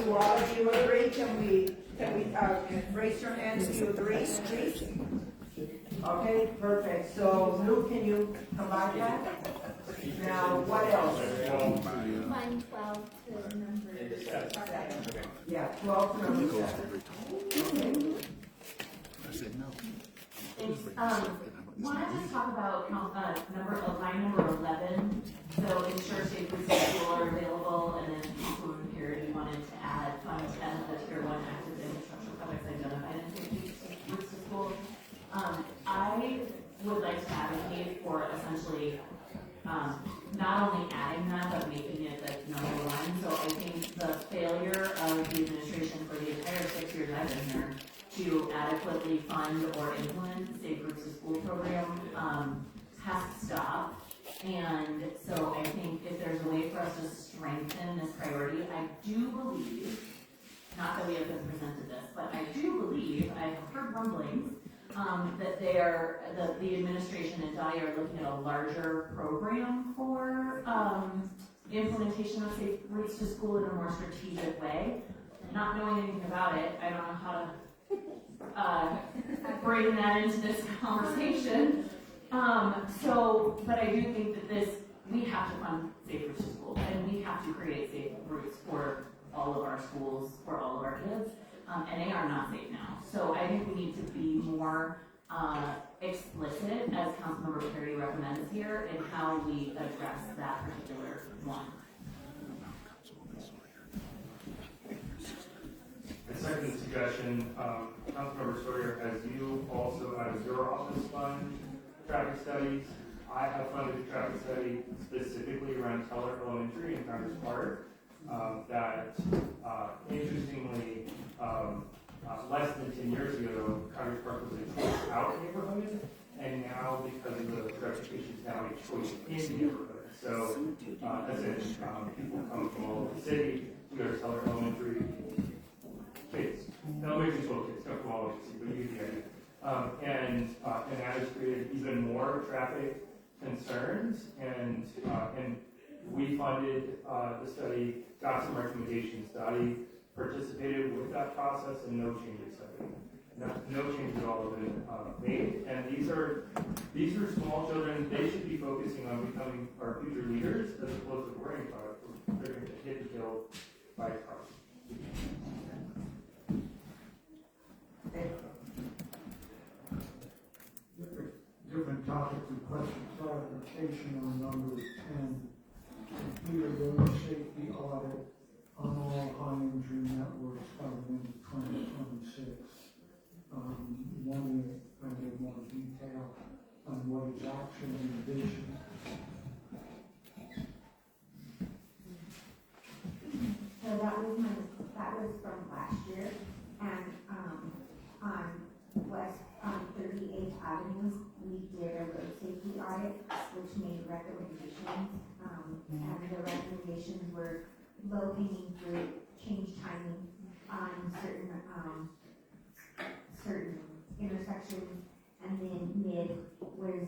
do all of you agree? Can we, raise your hands, do you agree, please? Okay, perfect. So Lou, can you provide that? Now, what else? Line 12 to number 7. Yeah, 12 to number 7. Okay. Thanks. Want to just talk about line number 11. So ensure safe routes to school are available, and then Councilwoman Parity wanted to add funds as the tier 1 active infrastructure projects identified in safe routes to school. I would like to advocate for essentially not only adding that, but making it like number 1. So I think the failure of the administration for the entire 6 years I've been here to adequately fund or implement the Safe Routes to School program has to stop. And so I think if there's a way for us to strengthen this priority, I do believe, not that we have been presented this, but I do believe, I've heard rumblings, that the administration and DOTI are looking at a larger program for implementation of Safe Routes to School in a more strategic way. Not knowing anything about it, I don't know how to bring that into this conversation. But I do think that we have to fund Safe Routes to School, and we have to create safe routes for all of our schools, for all of our kids, and they are not safe now. So I think we need to be more explicit, as Councilmember Perry recommends here, in how we address that particular one. The second suggestion, Councilmember Sawyer, as you also out of your office fund traffic studies, I have funded a traffic study specifically around Teller Elementary in Congress Park that interestingly, less than 10 years ago, Congress Park was a choice out neighborhood, and now because of the reputation, it's now a choice in neighborhood. So, as in, people come from all over the city to go to Teller Elementary. Kids, elementary school kids, come from all over the city, but you get the idea. And that has created even more traffic concerns, and we funded the study, got some recommendations. DOTI participated with that process, and no changes have been. No changes at all have been made. And these are small children. They should be focusing on becoming our future leaders, as opposed to worrying about if they're going to get hit and killed by a car. Different topic and question clarification on number 10. Complete a road safety audit on all high injury networks by the end of 2026. Wanting to get more detail on what is actually envisioned. So that was from last year, and on 38th Avenue, we did a road safety audit, which made recommendations, and the recommendations were low hanging fruit, change timing on certain intersections, and then mid was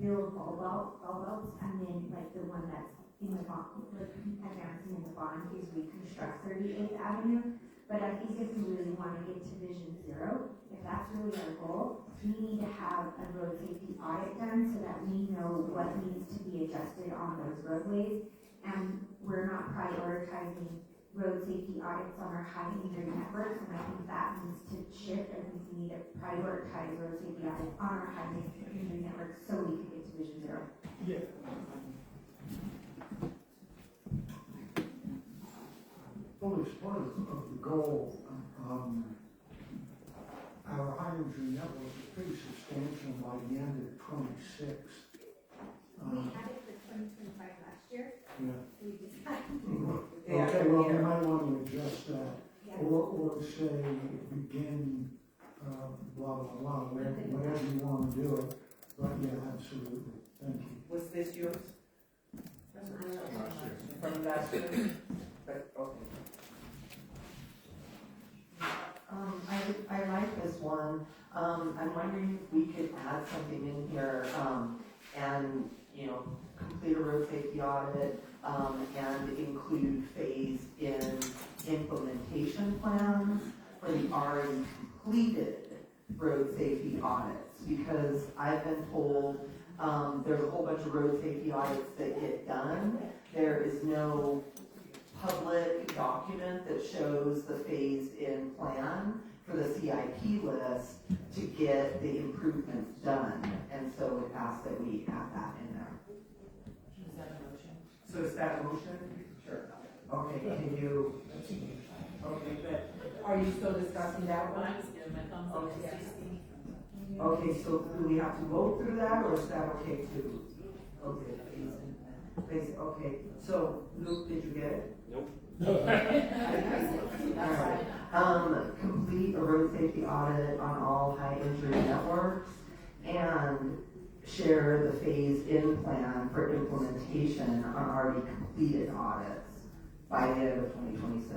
build ball belts, and then like the one that's in the bond, like advancing in the bond is reconstruct 38th Avenue. But I think if we really want to get to Vision Zero, if that's really our goal, we need to have a road safety audit done so that we know what needs to be adjusted on those roadways. And we're not prioritizing road safety audits on our high injury networks, and I think that needs to shift. I think we need to prioritize road safety audits on our high injury networks so we can get to Vision Zero. Yeah. Well, as part of the goal, our high injury network is pretty substantial by the end of 26. We had it for 2025 last year. Yeah. We just Okay, well, we might want to adjust that, yeah. or say begin, blah, blah, blah, whatever you want to do it, but yeah, absolutely, thank you. Was this yours? From last year? But, okay. I like this one. I'm wondering if we could add something in here, and, complete a road safety audit, and include phase in implementation plans for the already completed road safety audits, because I've been told, there's a whole bunch of road safety audits that get done. There is no public document that shows the phased-in plan for the CIP list to get the improvements done, and so it asks that we add that in there. So is that a motion? Sure. Okay, can you, okay, but are you still discussing that one? Okay, so do we have to go through that, or is that okay too? Okay, okay, so Luke, did you get it? Nope. Alright. Complete a road safety audit on all high injury networks and share the phase-in plan for implementation on already completed audits by the end of 2026.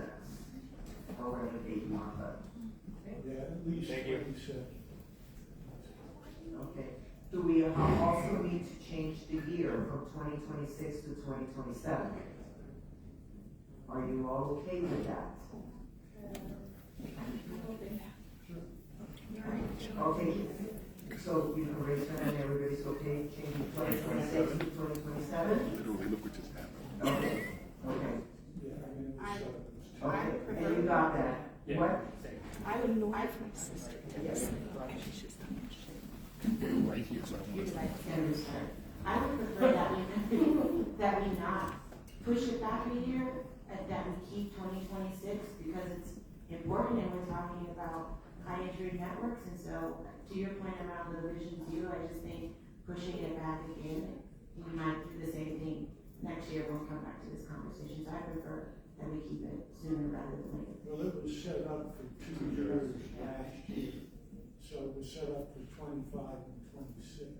Or whatever date you want, but, Yeah, at least Thank you. 27. okay. Do we also need to change the year from 2026 to 2027? Are you all okay with that? Okay, so you can raise your hand, everybody's okay, changing 2026 to 2027? Literally, look what just happened. Okay, okay, Yeah, I mean, it's, okay, and you got that? Yeah. What? I would know if my sister Yes. Right here, so I don't want to. I would prefer that we not push it back a year, and that we keep 2026, because it's important, and we're talking about high injury networks, and so, to your point around the Vision Zero, I just think pushing it back again, we might do the same thing next year when we come back to this conversation, so I prefer that we keep it sooner rather than later. well, it was set up for 2 years last year, so it was set up for 25 and 26.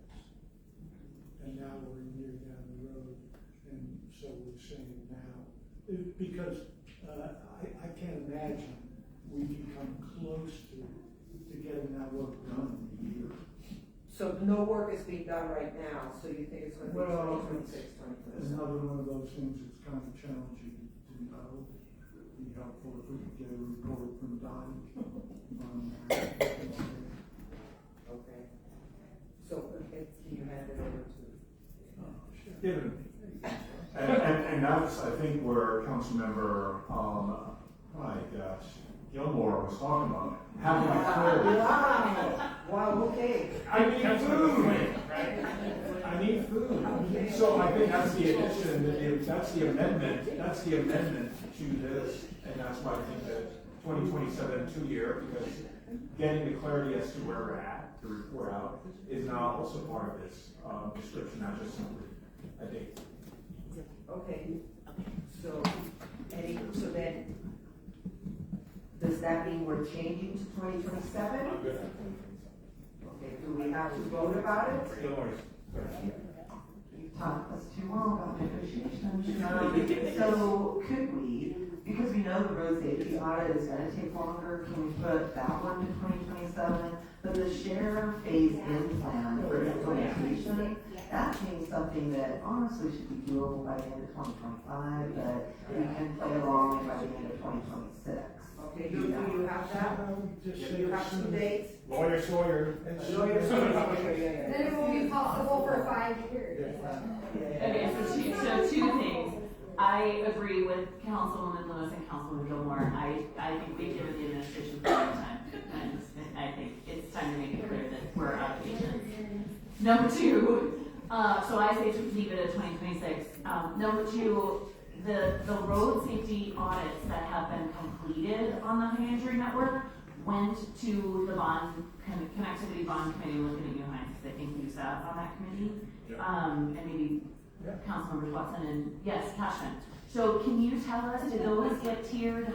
And now we're a year down the road, and so we're saying now, because I can't imagine we can come close to getting that work done in a year. So no work is being done right now, so you think it's gonna be Well, 2026, 2027? Another one of those things that's kind of challenging to know. It'd be helpful if we could get a report from Donnie. Okay. So, okay, can you hand it over to? And that's, I think, where Councilmember, my gosh, Gilmore was talking about, having clarity. Wow, okay. I need food. Right? I need food. So I think that's the addition, that's the amendment to this, and that's why I think that 2027, 2 year, because getting the clarity as to where we're at, to report out, is now also part of this description, not just simply a date. Okay, so, so then, does that mean we're changing to 2027? I'm good. Okay, do we have to vote about it? Gilmore's. You've talked us too long about negotiations. So could we, because we know the road safety audit is gonna take longer, can we put that one to 2027? But the share phase-in plan for implementation, that means something that honestly should be doable by the end of 2025, but we can play along by the end of 2026. Okay, do you have that? Do you have some dates? Lawyer Sawyer. Lawyer, yeah. Then it will be possible for 5 years. Okay, so two things. I agree with Councilwoman Lewis and Councilwoman Gilmore. I think we've given the administration plenty of time, and I think it's time to make it clear that we're out of patience. Number two, so I say to leave it at 2026. Number two, the road safety audits that have been completed on the high injury network went to the connectivity bond committee, looking at you, Heinz, because I think you sat on that committee. And maybe Councilmembers Watson and, yes, Cashman. So can you tell us, did those get tiered?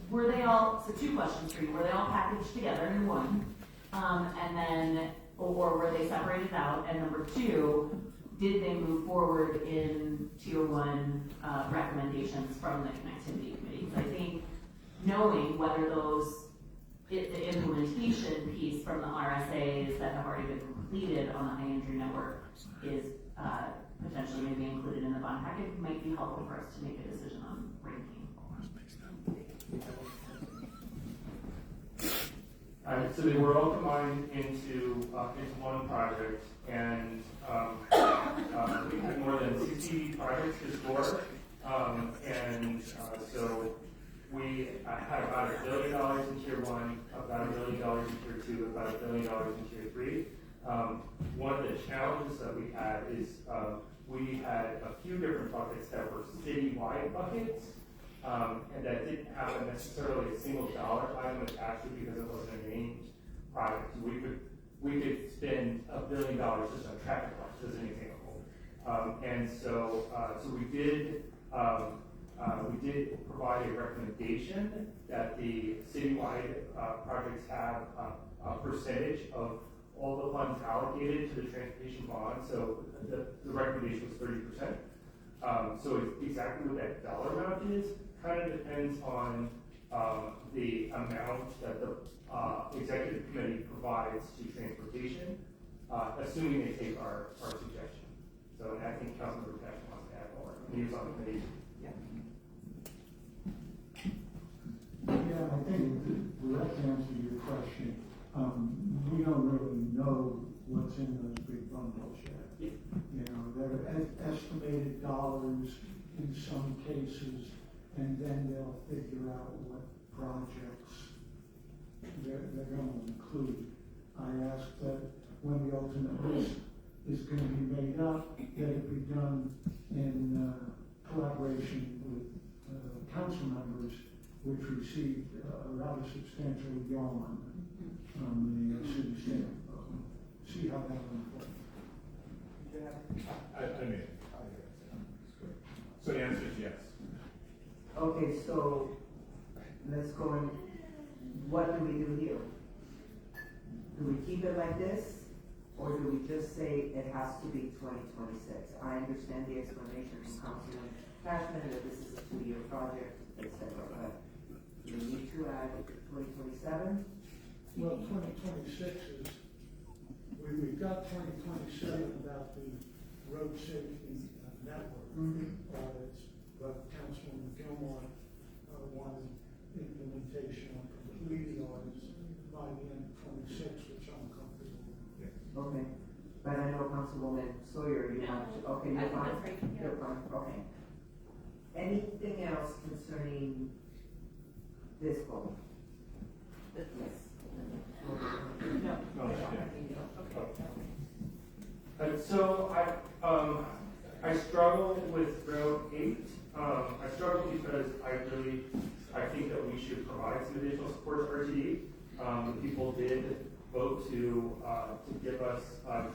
Were they all, so two questions for you, were they all packaged together in one? And then, or were they separated out? And number two, did they move forward in tier one recommendations from the connectivity committee? So I think knowing whether those, the implementation piece from the RSAs that have already been completed on the high injury network is potentially maybe included in the bond package might be helpful for us to make a decision on ranking. So they were all combined into one project, and we had more than 60 projects to score. So we had about $1 billion in tier one, about $1 billion in tier two, about $1 billion in tier three. One of the challenges that we had is we had a few different buckets that were citywide buckets, and that didn't have necessarily a single dollar item attached to it because it wasn't a named project. We could spend $1 billion just on traffic lights as an example. So we did provide a recommendation that the citywide projects have a percentage of all the funds allocated to the transportation bond. So the recommendation was 30%. So exactly what that dollar amount is kind of depends on the amount that the executive committee provides to transportation, assuming they take our suggestion. So and I think Councilmember Cash wants to add more. He was on the committee. Yeah, I think the direct answer to your question, we don't really know what's in those big bundles yet. Yeah. You know, they're estimated dollars in some cases, and then they'll figure out what projects they're going to include. I ask that when the ultimate list is going to be made up, that it be done in collaboration with council members, which received a rather substantial yawn from the city staff. See how that unfolds. So the answer is yes. Okay, so let's go in. What do we do here? Do we keep it like this, or do we just say it has to be 2026? I understand the explanation from Councilman Cashman that this is a 2-year project, etc. But do we need to add 2027? Well, 2026 is, we've got 2027 about the road safety network audits, but Councilman Gilmore wanted implementation on completing audits by the end of 26, which I'm comfortable with. Okay, but I know Councilwoman Sawyer, you want to, okay, you're fine, you're fine, okay. Anything else concerning this goal? Yes. So I struggle with row 8. I struggle because I think that we should provide some additional support to RTD. The people did vote to give us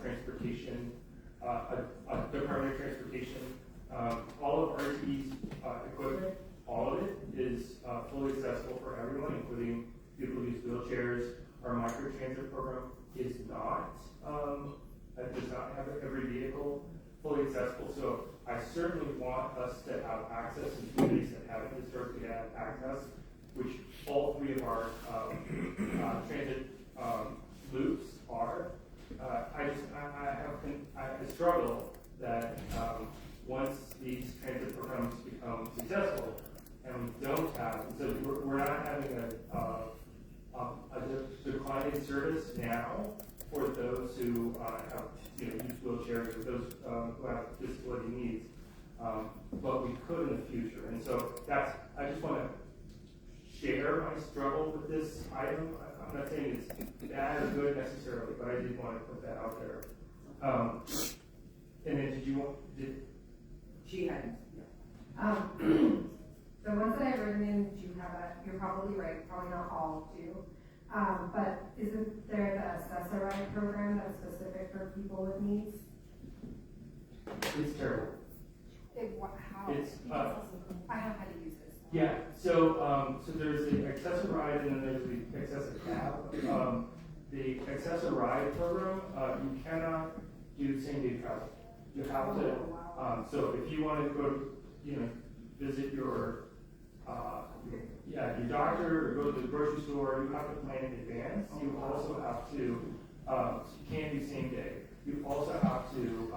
transportation, a Department of Transportation. All of RTD's equipment, all of it is fully accessible for everyone, including people who use wheelchairs. Our microtransit program is not, does not have every vehicle fully accessible. So I certainly want us to have access in communities that haven't historically had access, which all 3 of our transit loops are. I struggle that once these transit programs become successful and we don't have, so we're not having a decline in service now for those who have use wheelchairs or those who have disability needs, but we could in the future. And so I just want to share my struggle with this item. I'm not saying it's bad or good necessarily, but I did want to put that out there. And then She had. The ones that I've written in do have you're probably right, probably not all do. But isn't there the Accessoride program that's specific for people with needs? it's terrible. How? It's I don't know how to use this. yeah. So there's the Accessoride and then there's the Accessicab. The Accessoride program, you cannot do same-day travel. You have to. So if you want to go, visit your your doctor or go to the grocery store, you have to plan in advance. You also have to, you can't do same day. You also have to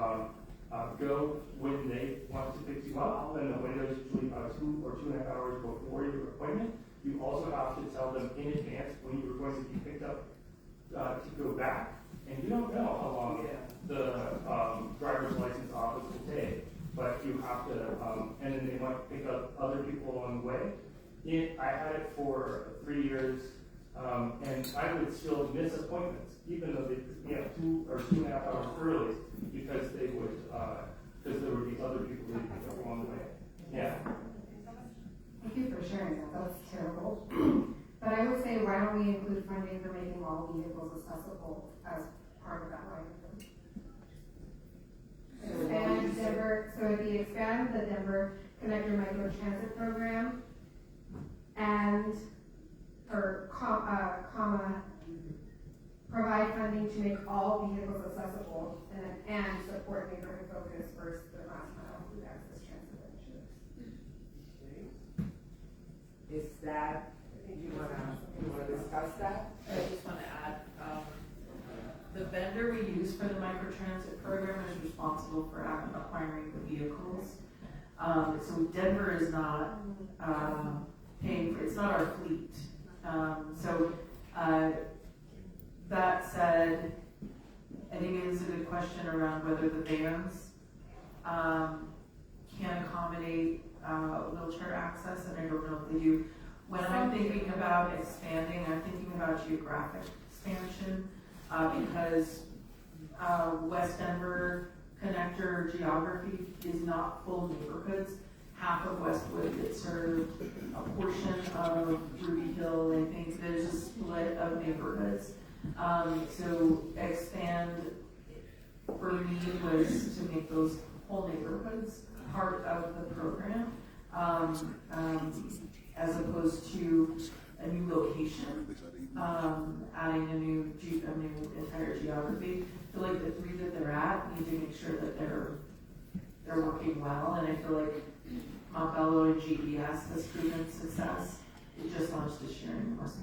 go when they want to pick you up, and the window is usually about 2 or 2.5 hours before your appointment. You also have to tell them in advance when you're going to be picked up to go back, and you don't know how long the driver's license office will take, but you have to, and then they might pick up other people along the way. I had it for 3 years, and I would still miss appointments, even though they picked me up 2 or 2.5 hours early, because they would, because there would be other people they pick up along the way. Yeah. Thank you for sharing that, that's terrible. But I would say, why don't we include funding for making all vehicles accessible as part of that line item? Expand Denver, so it'd be expand the Denver Connector Micro Transit Program and, or comma, provide funding to make all vehicles accessible and support neighborhood focus versus the last mile food access transit initiatives. Is that, you wanna discuss that? I just want to add, the vendor we use for the microtransit program is responsible for acquiring the vehicles. So Denver is not, paying for, it's not our fleet. That said, I think it is a good question around whether the vans, can accommodate, wheelchair access, and I don't know if they do. When I'm thinking about expanding, I'm thinking about geographic expansion, because West Denver connector geography is not full neighborhoods. Half of Westwood gets served, a portion of Ruby Hill, I think there's a split of neighborhoods. So expand for me was to make those whole neighborhoods part of the program, as opposed to a new location, adding a new entire geography. I feel like the 3 that they're at need to make sure that they're working well, and I feel like Montbello and GES has proven success. It just launched this year in West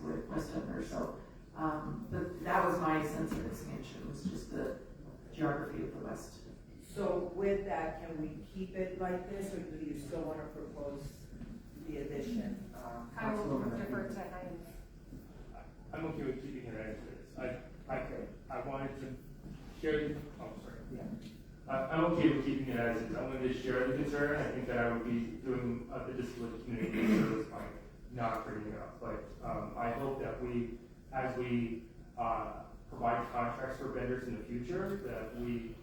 Denver, so but that was my sense of expansion, was just the geography of the West. So with that, can we keep it like this, or do you still wanna propose the addition? I will Councilwoman? defer to Heinz. I'm okay with keeping it as is. I wanted to share the, oh, sorry. Yeah. I'm okay with keeping it as is. I wanted to share the concern. I think that I would be doing the disability community a service by not bringing it up. But I hope that as we provide contracts for vendors in the future, that we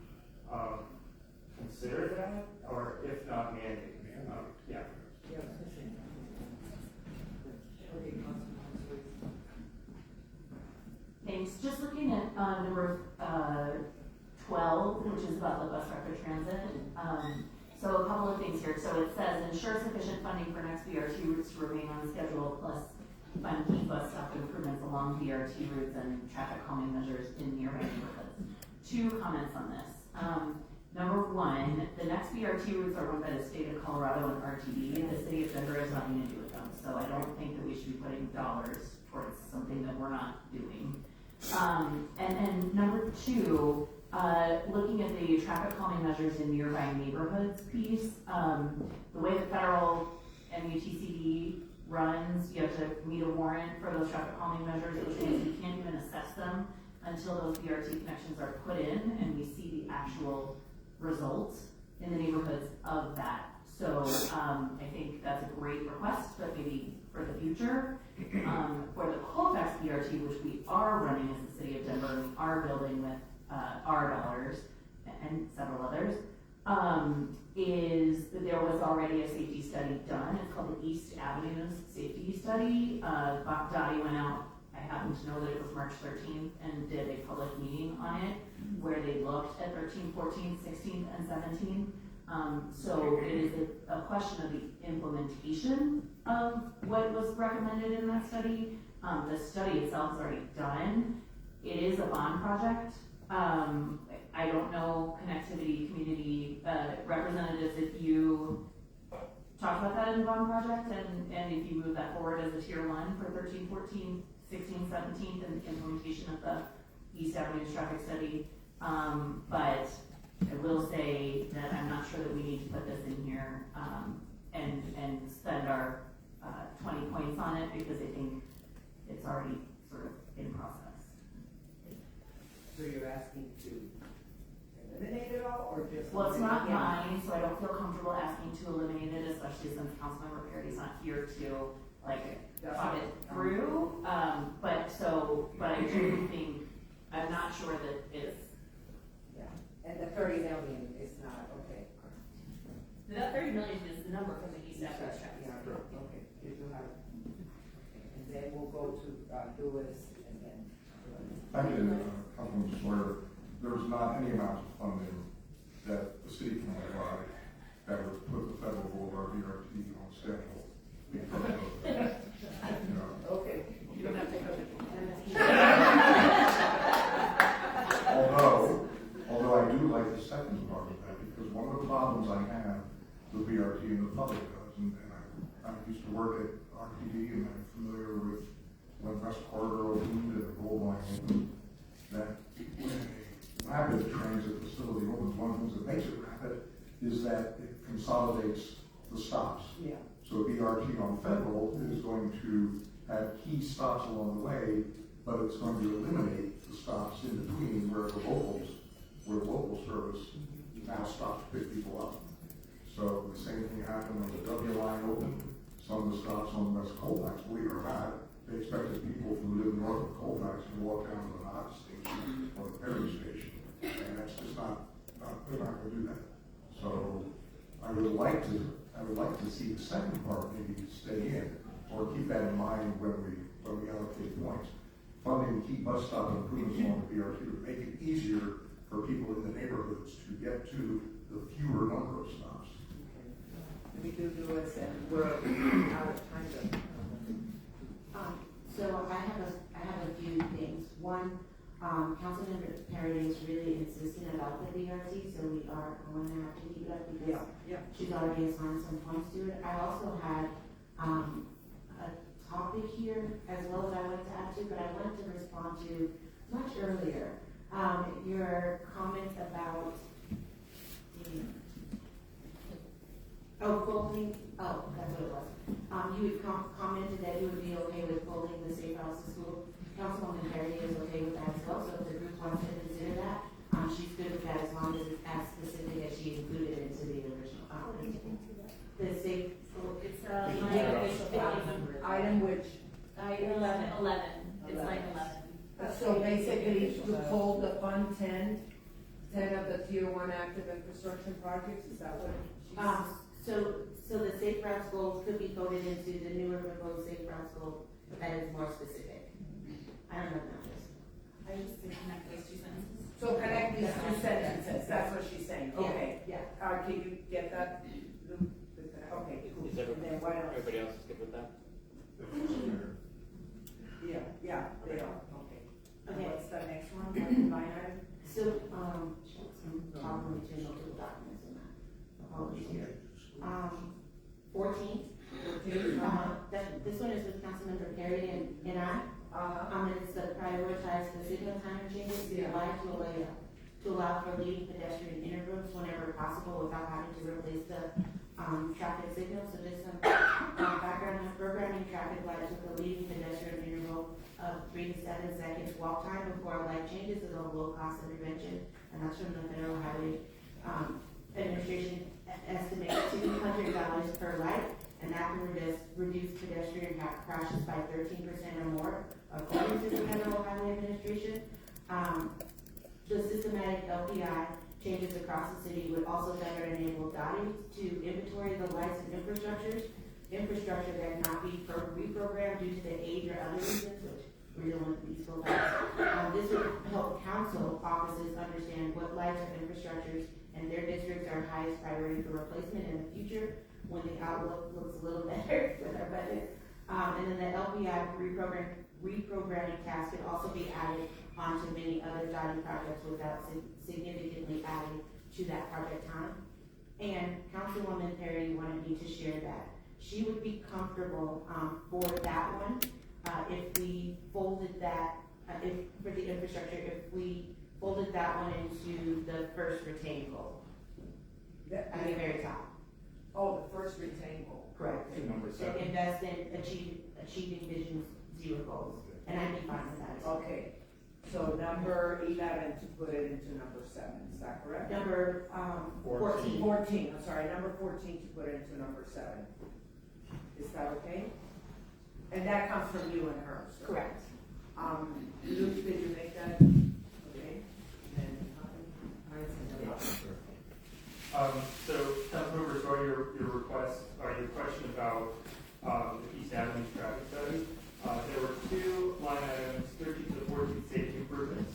consider that, or if not mandate. Yeah. Yeah, I was gonna say. Okay, Councilwoman Sweet. Thanks. Just looking at number 12, which is about the bus rapid transit. So a couple of things here. So it says ensure sufficient funding for next BRT routes to remain on schedule, plus fund key bus stop improvements along BRT routes and traffic calming measures in nearby neighborhoods. 2 comments on this. Number 1, the next BRT routes are run by the state of Colorado and RTD. The city of Denver has nothing to do with them, so I don't think that we should be putting dollars towards something that we're not doing. And number 2, looking at the traffic calming measures in nearby neighborhoods piece, the way the federal MUTCD runs, you have to meet a warrant for those traffic calming measures, which means you can't even assess them until those BRT connections are put in and we see the actual results in the neighborhoods of that. So I think that's a great request, but maybe for the future. For the Colfax BRT, which we are running as the city of Denver, we are building with our dollars and several others, is that there was already a safety study done. It's called the East Avenues Safety Study. Dottie went out, I happen to know that it was March 13th, and did a public meeting on it where they looked at 13, 14, 16, and 17. So it is a question of the implementation of what was recommended in that study. The study itself is already done. It is a bond project. I don't know connectivity community representatives if you talk about that in the bond project and if you move that forward as a tier 1 for 13, 14, 16, 17 and implementation of the East Avenues traffic study. But I will say that I'm not sure that we need to put this in here and spend our 20 points on it because I think it's already sort of in process. So you're asking to eliminate it all, or just? Well, it's not Yeah. mine, so I don't feel comfortable asking to eliminate it, especially since Councilmember Parody's not here to, like, That's talk fine. it through. But I do think, I'm not sure that it's, Yeah, and the 30 million is not, okay. that 30 million is the number from the East Africa Traffic Yeah, Study. okay, you do have, and then we'll go to, Lewis, and then. I did, Councilman Sawyer, there's not any amount of funding that the city can provide that would put the federal board or VRT on schedule. Because of, you know, Okay. You don't have to go to. although I do like the second part of that, because one of the problems I have with VRT and the public does, and I used to work at RTD, and I'm familiar with when West Corridor opened and the Gold Line opened, that when a rapid transit facility opens, one of the things that makes it rapid is that it consolidates the stops. Yeah. So VRT on Federal is going to have key stops along the way, but it's going to eliminate the stops in between where the local service now stops to pick people up. So the same thing happened when the W line opened. Some of the stops on West Colfax, believe it or not, they expected people who live north of Colfax to walk down to the Knox station or the Perry station, and that's just they're not going to do that. So I would like to see the second part maybe stay in, or keep that in mind when we allocate points. Funding key bus stop improvements along the BRT would make it easier for people in the neighborhoods to get to the fewer number of stops. Let me do Lewis, and we're out of time. So I have a few things. One, Councilmember Parody is really insistent about the BRT, so we are going to have to keep it up because she's already assigned some points to it. I also had, a topic here as well that I wanted to add to, but I wanted to respond to much earlier, your comment about folding, that's what it was. You had commented that you would be okay with folding the safe routes to school. Councilwoman Perry is okay with that as well, so if the group wants to consider that, she's good with that as long as it's as specific as she included into the original. The safe, It's, Item which? Item 11, it's line 11. So basically, to hold the fund 10 of the tier 1 active infrastructure projects, is that what she's? So the safe routes goals could be voted into the newer proposed safe routes goal that is more specific. I don't know about this. I just to connect those two sentences. So connect these two sentences, that's what she's saying, okay. Yeah. Can you get that? Okay, cool. Is And then what else? everybody else is good with that? Yeah, they are, okay. And Okay. what's the next one, line item? So, I'm talking to multiple documents in that. Apologies here. 14. This one is with Councilmember Perry and I. And it's to prioritize the signal timer changes to allow for leading pedestrian intervals whenever possible without having to replace the traffic signal. So just some background on programming traffic lights with a leading pedestrian interval of 3 to 7 seconds walk time before a light changes is a low cost intervention, and that's from the Federal Highway Administration estimated $200 per light, and that can reduce pedestrian crashes by 13% or more, according to the Federal Highway Administration. The systematic LPI changes across the city would also better enable DOTI to inventory the lights and infrastructure that cannot be reprogrammed due to the age or other reasons, which we're dealing with these folks. This would help council offices understand what lights or infrastructures and their districts are highest priority for replacement in the future when the outlook looks a little better with our budget. And then the LPI reprogramming task could also be added onto many other DOTI projects without significantly adding to that project time. And Councilwoman Perry wanted me to share that she would be comfortable for that one if we folded that, for the infrastructure, if we folded that one into the first retain goal at the very top. Oh, the first retain goal. Correct. Number 7. Invest in achieving Vision Zero goals, and I'd be fine with that as well. Okay, So number 11 to put it into number 7, is that correct? Number, 14. 14, I'm sorry, number 14 to put it into number 7. Is that okay? And that comes from you and her, so. Correct. Luke, did you make that? Okay. And, So, Councilmember Sawyer, your request, or your question about, the East Avenue traffic study, there were 2 line items, 13th to 14th safety improvements,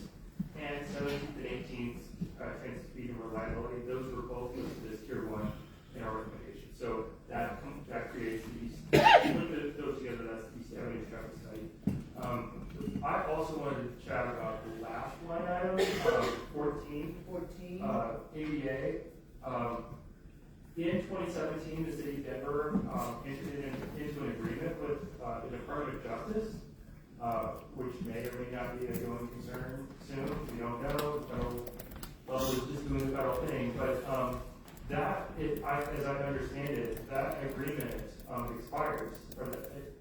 and 17th and 18th, transit speed and reliability. Those were both listed as tier 1 in our recommendation. So that creates the East, put those together, that's the East Avenue traffic study. I also wanted to chat about the last line item, 14, ADA. In 2017, the city of Denver entered into an agreement with the Department of Justice, which may or may not be a going concern soon. We don't know. The federal level is just doing the federal thing. But as I understand it, that agreement expires, or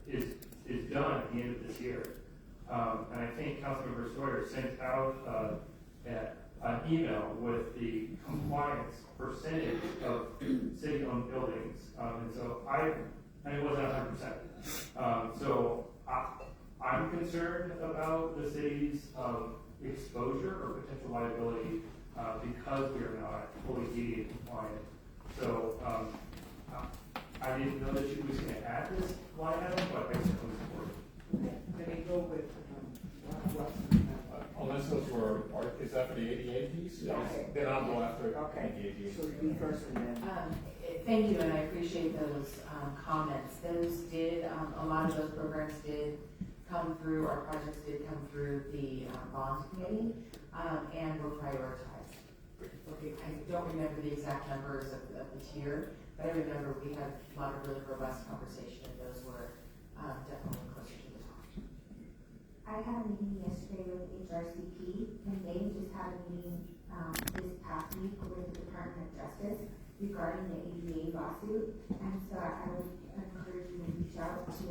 is done at the end of this year. And I think Councilmember Sawyer sent out an email with the compliance percentage of city-owned buildings, and so it wasn't 100%. So I'm concerned about the city's exposure or potential liability because we are not fully DDA compliant. So I didn't know that she was going to add this line item, but I certainly support it. Okay, let me go with Unless those were, is that for the ADA piece? Okay. Then I'll go after the Okay. ADA. So you first and then. Thank you, and I appreciate those comments. Those did, a lot of those programs did come through, our projects did come through the bond committee, and were prioritized. Okay, I don't remember the exact numbers of the tier, but I remember we had a lot of really robust conversation, and those were definitely closer to the top. I had a meeting yesterday with HRCP, and they just had a meeting this past week with the Department of Justice regarding the ADA lawsuit. And so I would encourage you to reach out to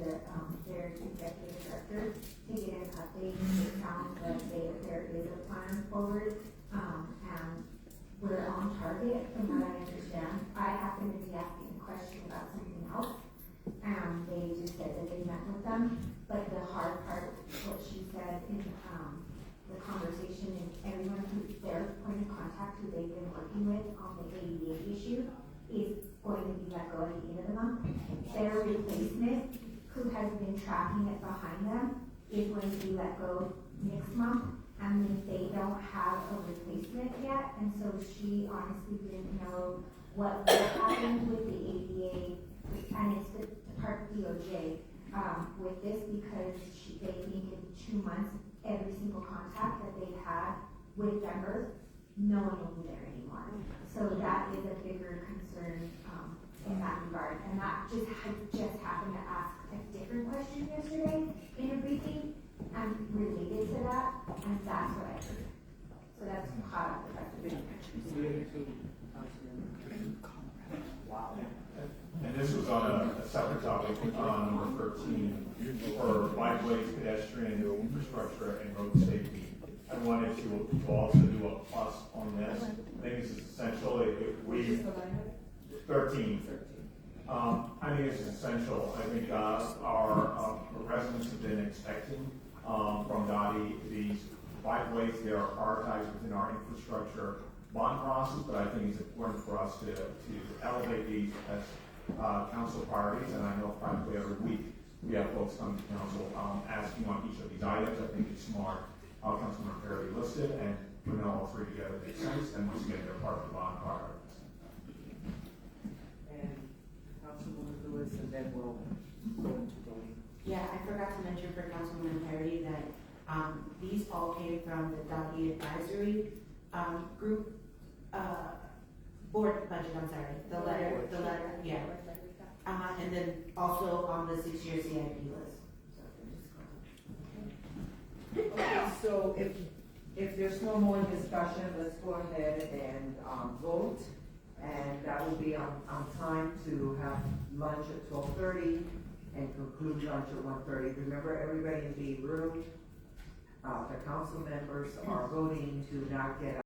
their executive director to get an update. It sounds like there is a plan forward, and we're on target from what I understand. I happen to be asking a question about something else. They just said that they met with them, but the hard part, what she said in the conversation, and everyone who's their point of contact who they've been working with on the ADA issue is going to be let go at the end of the month. Their replacement, who has been tracking it behind them, is going to be let go next month, and then they don't have a replacement yet, and so she honestly didn't know what would happen with the ADA, and it's the part of DOJ with this, because they think in 2 months, every single contact that they've had with Denver, no one will be there anymore. So that is a bigger concern in that regard. And that just happened to ask a different question yesterday in a briefing and related to that, and that's what I heard. So that's hot off the press. Wow. And this was on a separate topic, on number 13, for bikeways, pedestrian infrastructure, and road safety. I wanted to also do a plus on this. I think this is essential. We 13. I think it's essential. I think our residents have been expecting from Dottie these bikeways. They are prioritized within our infrastructure bond process, but I think it's important for us to elevate these as council priorities. And I know practically every week we have folks come to council asking on each of these items. I think it's smart. Councilman Perry listed, and putting all three together makes sense. And once again, they're part of the bond priorities. And Councilwoman Lewis, and then we'll go into voting. Yeah, I forgot to mention for Councilwoman Parity that these all came from the Dottie Advisory Group board budget, I'm sorry, the letter, yeah. And then also on the 6-year CIP list. Okay, so if there's no more discussion, let's go ahead and vote. And that will be on time to have lunch at 12:30 and conclude lunch at 1:30. Remember, everybody in the room, the council members are voting to not get